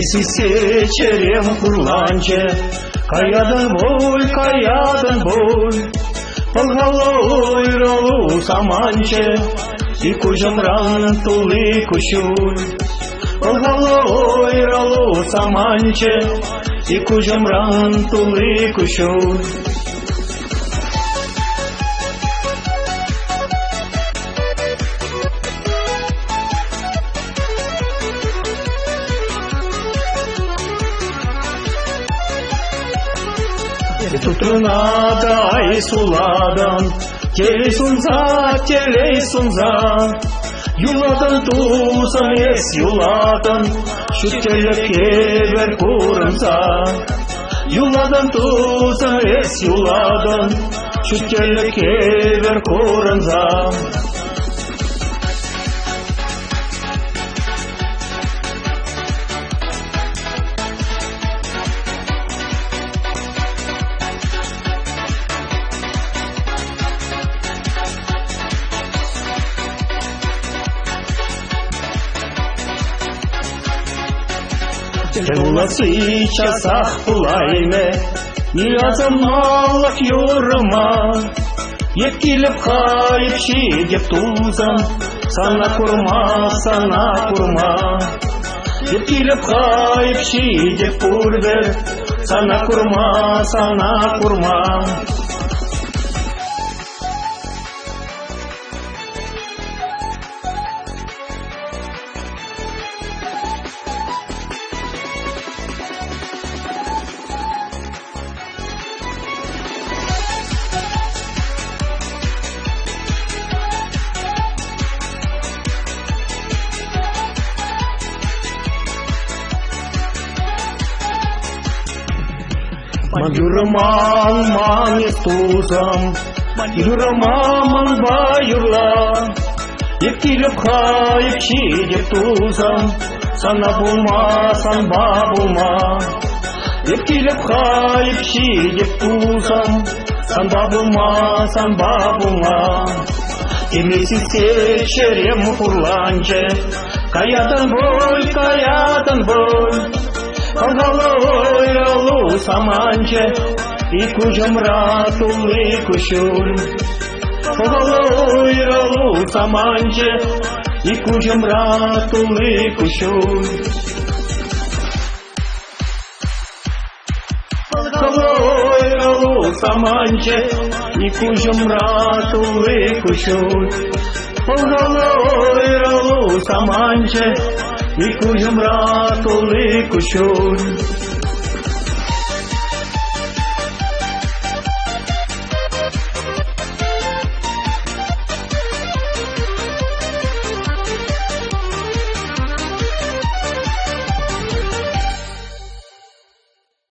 Емесісе черем құрланче, каядан бой, Пылғалы ойралу саманче, и кужымран тулы кушуй. Пылғалы ойралу саманче, и кужымран тулы кушуй. Тутрунада ай суладан, телей сунза, юладан тузан ес юладан, шүттелі кебер курымса. Юладан тузан ес юладан, шүттелі кебер курымса. Уласы часах пулайме, Ниязам малак юрма, Епкилеп хайып шедеп тузам, Сана курма. Епкилеп хайып шедеп пурдер, Сана курма. Юрман маңыз тузам, юрман байырла, Епкилеп хайып шедеп тузам, Сана булма. Епкилеп хайып шедеп тузам, Сана булма. Емесісе черем құрланче, Каядан бой, Пылғалы ойралу саманче, и кужымра тулы кушуй. Пылғалы ойралу саманче, и кужымра тулы кушуй. Пылғалы ойралу саманче, и кужымра тулы кушуй. Пылғалы ойралу саманче, и кужымра тулы кушуй.